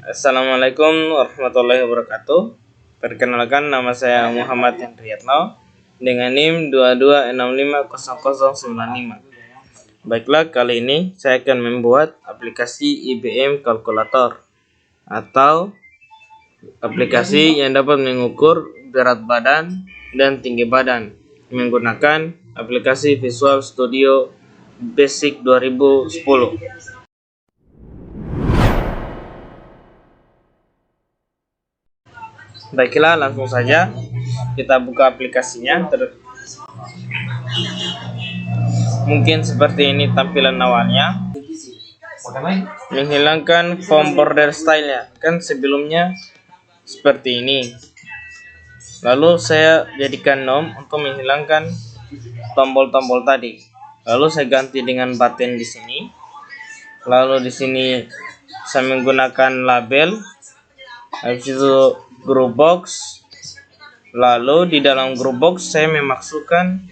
Assalamualaikum warahmatullahi wabarakatuh. Perkenalkan, nama saya Muhammad Hendriatno dengan NIM 22650095. Baiklah, kali ini saya akan membuat aplikasi IBM Kalkulator atau aplikasi yang dapat mengukur berat badan dan tinggi badan menggunakan aplikasi Visual Studio Basic 2010. Baiklah, langsung saja kita buka aplikasinya. Mungkin seperti ini tampilan awalnya. Menghilangkan form border style-nya, kan sebelumnya seperti ini. Lalu saya jadikan nom untuk menghilangkan tombol-tombol tadi. Lalu saya ganti dengan button di sini. Lalu di sini saya menggunakan label. Habis itu group box. Lalu di dalam group box saya memasukkan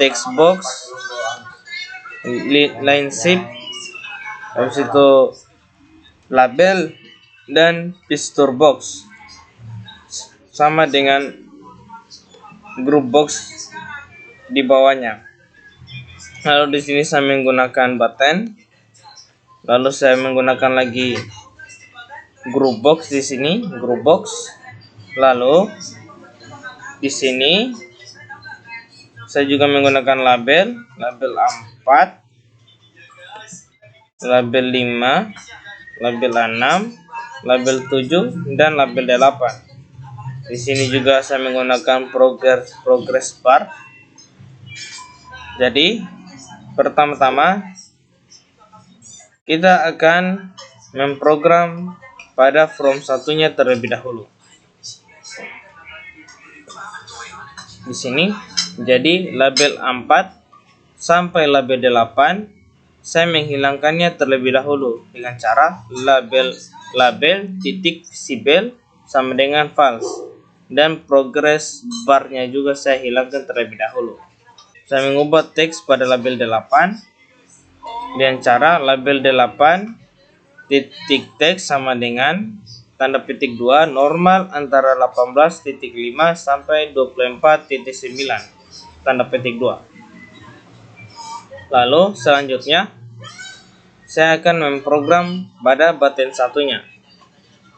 text box, line shape, habis itu label dan picture box sama dengan group box di bawahnya. Lalu di sini saya menggunakan button. Lalu saya menggunakan lagi group box di sini, group box. Lalu di sini saya juga menggunakan label 4, label 5, label 6, label 7 dan label 8. Di sini juga saya menggunakan progress bar. Jadi pertama-tama kita akan memprogram pada from satunya terlebih dahulu. Di sini jadi label 4 sampai label 8 saya menghilangkannya terlebih dahulu dengan cara label titik sibel sama dengan false, dan progress barnya juga saya hilangkan terlebih dahulu. Saya mengubah teks pada label 8 dengan cara label 8 titik teks sama dengan tanda petik 2 normal antara 18.5 sampai 24.9 tanda petik 2. Lalu selanjutnya saya akan memprogram pada button satunya.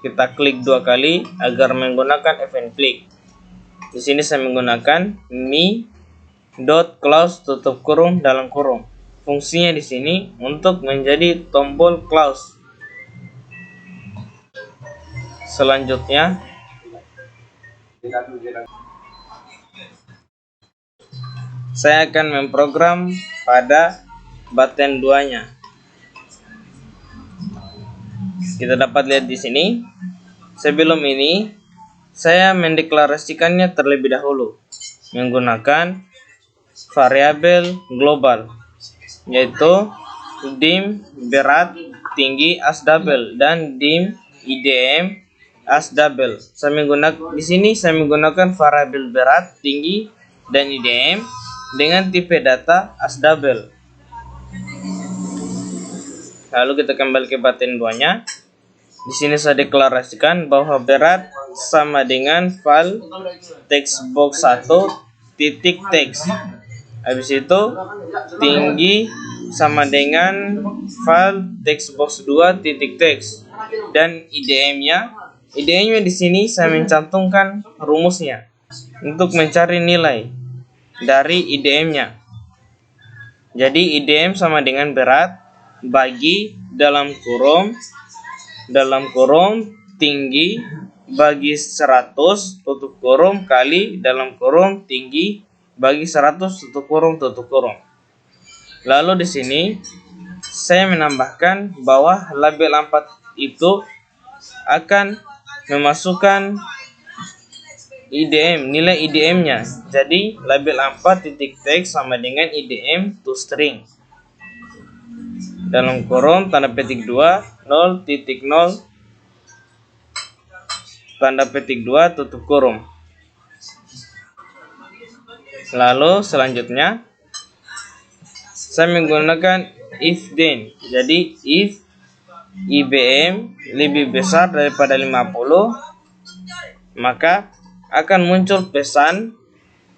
Kita klik 2 kali agar menggunakan event klik. Di sini saya menggunakan mi.close tutup kurung dalam kurung. Fungsinya di sini untuk menjadi tombol close. Selanjutnya saya akan memprogram pada button 2-nya. Kita dapat lihat di sini. Sebelum ini saya mendeklarasikannya terlebih dahulu menggunakan variabel global, yaitu dim berat tinggi as double dan dim IDM as double. Di sini saya menggunakan variabel berat tinggi dan IDM dengan tipe data as double. Lalu kita kembali ke button 2-nya. Di sini saya deklarasikan bahwa berat sama dengan file text box 1 titik text. Habis itu tinggi sama dengan file text box 2 titik text, dan IDM-nya di sini saya mencantumkan rumusnya untuk mencari nilai dari IDM-nya. Jadi IDM sama dengan berat bagi dalam kurung tinggi bagi 100 tutup kurung kali dalam kurung tinggi bagi 100 tutup kurung. Lalu di sini saya menambahkan bahwa label 4 itu akan memasukkan IDM, nilai IDM-nya. Jadi label 4 titik text sama dengan IDM to string dalam kurung tanda petik 2 0.0 tanda petik 2 tutup kurung. Lalu selanjutnya saya menggunakan if then. Jadi if IBM lebih besar daripada 50, maka akan muncul pesan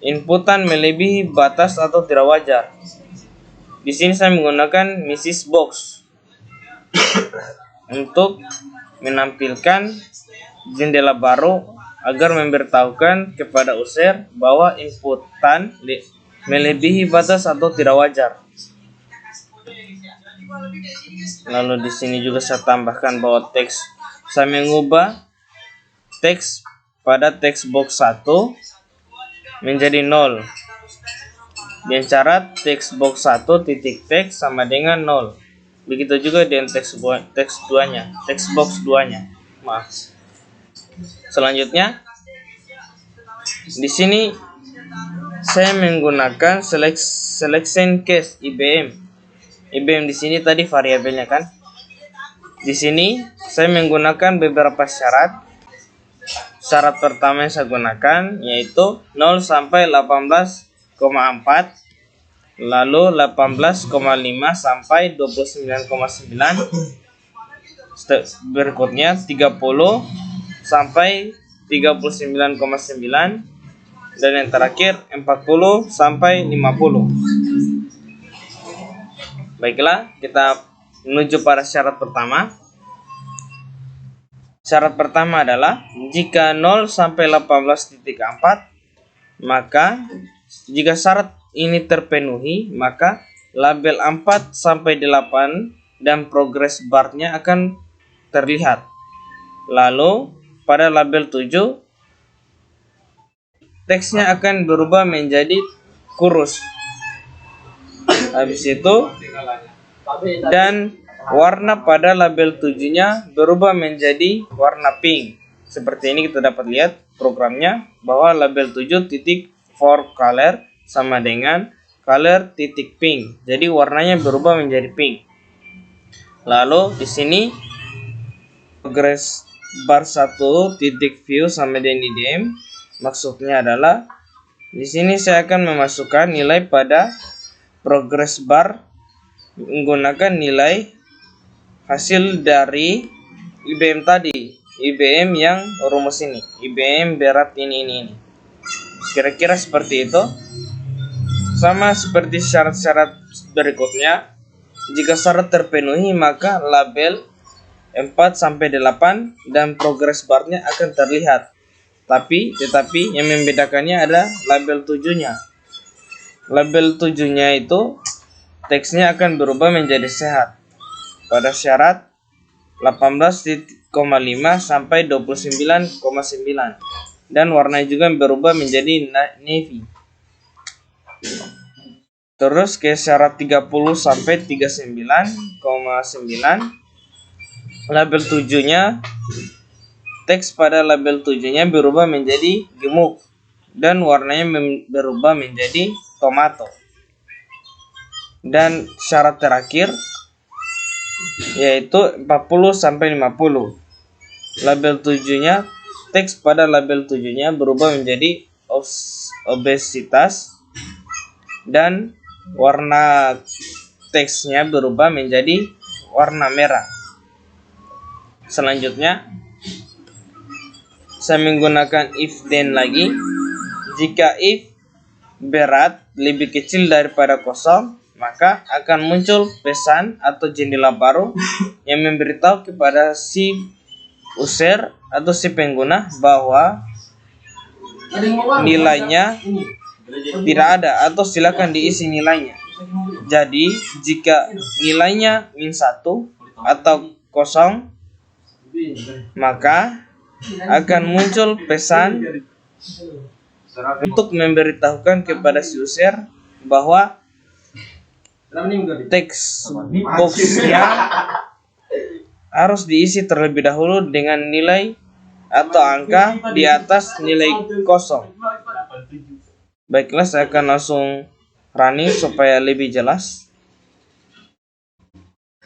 inputan melebihi batas atau tidak wajar. Di sini saya menggunakan Mrs. Box untuk menampilkan jendela baru agar memberitahukan kepada user bahwa inputan melebihi batas atau tidak wajar. Lalu di sini juga saya tambahkan bahwa teks, saya mengubah teks pada text box 1 menjadi 0. Dan syarat text box 1 titik teks sama dengan 0. Begitu juga dengan text box 2-nya. Maaf. Selanjutnya di sini saya menggunakan selection case IBM. IBM di sini tadi variabelnya kan. Di sini saya menggunakan beberapa syarat. Syarat pertama yang saya gunakan yaitu 0 sampai 18,4, lalu 18,5 sampai 29,9. Step berikutnya 30 sampai 39,9, dan yang terakhir 40 sampai 50. Baiklah, kita menuju pada syarat pertama. Syarat pertama adalah jika 0 sampai 18.4, maka jika syarat ini terpenuhi, maka label 4 sampai 8 dan progress bar-nya akan terlihat. Lalu pada label 7 teksnya akan berubah menjadi kurus. Habis itu dan warna pada label 7-nya berubah menjadi warna pink. Seperti ini kita dapat lihat programnya bahwa label 7 titik for color sama dengan color titik pink. Jadi warnanya berubah menjadi pink. Lalu di sini progress bar 1 titik view sama dengan IDM. Maksudnya adalah di sini saya akan memasukkan nilai pada progress bar menggunakan nilai hasil dari IBM tadi, IBM yang rumus ini, IBM berat ini. Kira-kira seperti itu. Sama seperti syarat-syarat berikutnya, jika syarat terpenuhi maka label 4 sampai 8 dan progress bar-nya akan terlihat. Tetapi yang membedakannya ada label 7-nya. Label 7-nya itu teksnya akan berubah menjadi sehat pada syarat 18,5 sampai 29,9, dan warnanya juga berubah menjadi navy. Terus ke syarat 30 sampai 39,9, label 7-nya, teks pada label 7-nya berubah menjadi gemuk dan warnanya berubah menjadi tomato. Dan syarat terakhir yaitu 40 sampai 50. Label 7-nya, teks pada label 7-nya berubah menjadi obesitas dan warna teksnya berubah menjadi warna merah. Selanjutnya saya menggunakan if then lagi. Jika if berat lebih kecil daripada 0, maka akan muncul pesan atau jendela baru yang memberitahu kepada si user atau si pengguna bahwa nilainya tidak ada atau silakan diisi nilainya. Jadi jika nilainya -1 atau 0, maka akan muncul pesan untuk memberitahukan kepada si user bahwa teks box-nya harus diisi terlebih dahulu dengan nilai atau angka di atas nilai 0. Baiklah, saya akan langsung running supaya lebih jelas.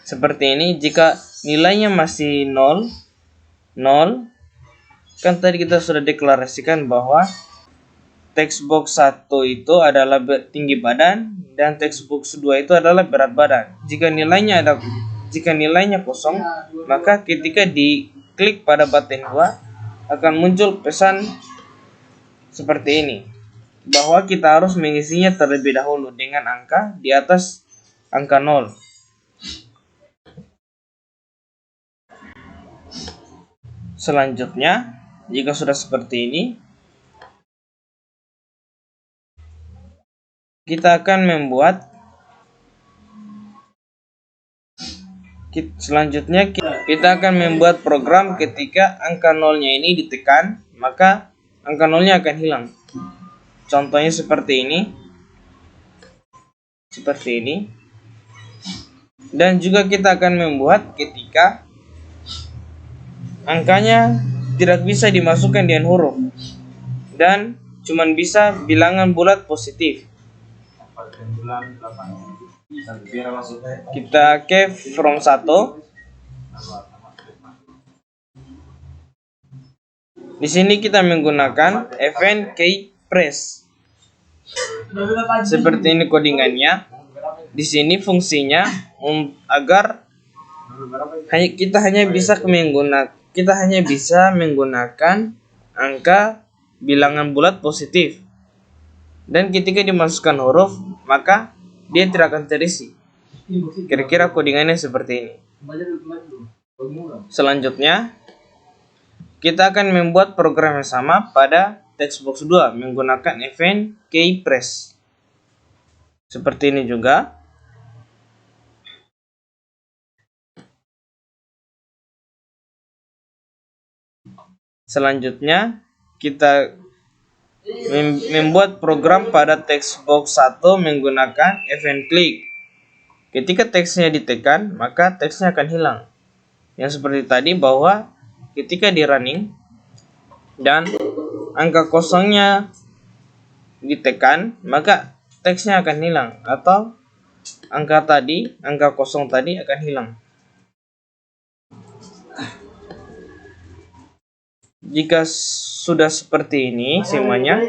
Seperti ini, jika nilainya masih 0, kan tadi kita sudah deklarasikan bahwa text box 1 itu adalah tinggi badan dan text box 2 itu adalah berat badan. Jika nilainya ada jika nilainya kosong, maka ketika diklik pada button 2 akan muncul pesan seperti ini, bahwa kita harus mengisinya terlebih dahulu dengan angka di atas angka 0. Selanjutnya, jika sudah seperti ini, kita akan membuat program ketika angka 0-nya ini ditekan, maka angka 0-nya akan hilang. Contohnya seperti ini. Dan juga kita akan membuat ketika angkanya tidak bisa dimasukkan dengan huruf dan cuman bisa bilangan bulat positif. Kita ke from 1. Di sini kita menggunakan event key press. Seperti ini codingannya. Di sini fungsinya agar kita hanya bisa menggunakan angka bilangan bulat positif. Dan ketika dimasukkan huruf, maka dia tidak akan terisi. Kira-kira codingannya seperti ini. Selanjutnya, kita akan membuat program yang sama pada textbox 2 menggunakan event key press. Seperti ini juga. Selanjutnya, kita membuat program pada textbox 1 menggunakan event click. Ketika teksnya ditekan, maka teksnya akan hilang. Yang seperti tadi, bahwa ketika di running dan angka kosongnya ditekan, maka teksnya akan hilang, atau angka kosong tadi akan hilang. Jika sudah seperti ini semuanya,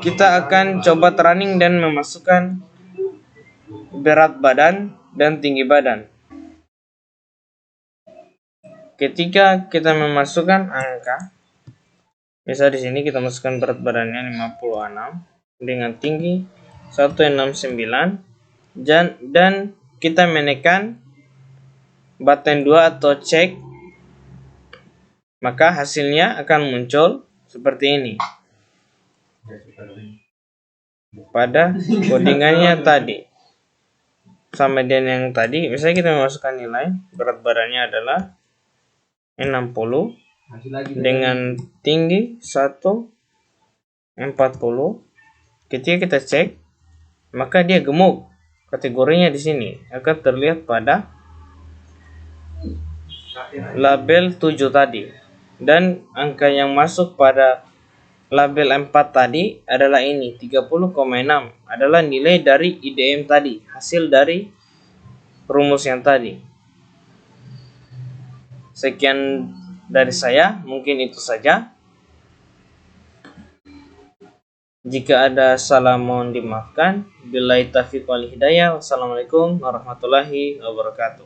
kita akan coba running dan memasukkan berat badan dan tinggi badan. Ketika kita memasukkan angka, misal di sini kita masukkan berat badannya 56 dengan tinggi 169 dan kita menekan button 2 atau cek, maka hasilnya akan muncul seperti ini pada codingannya tadi. Sama dengan yang tadi, misalnya kita memasukkan nilai berat badannya adalah 60 dengan tinggi 140. Ketika kita cek, maka dia gemuk. Kategorinya di sini akan terlihat pada label 7 tadi. Dan angka yang masuk pada label 4 tadi adalah ini, 30,6. Adalah nilai dari IDM tadi, hasil dari rumus yang tadi. Sekian dari saya, mungkin itu saja. Jika ada salah mohon dimaafkan. Billahi taufiq wal hidayah. Wassalamualaikum warahmatullahi wabarakatuh.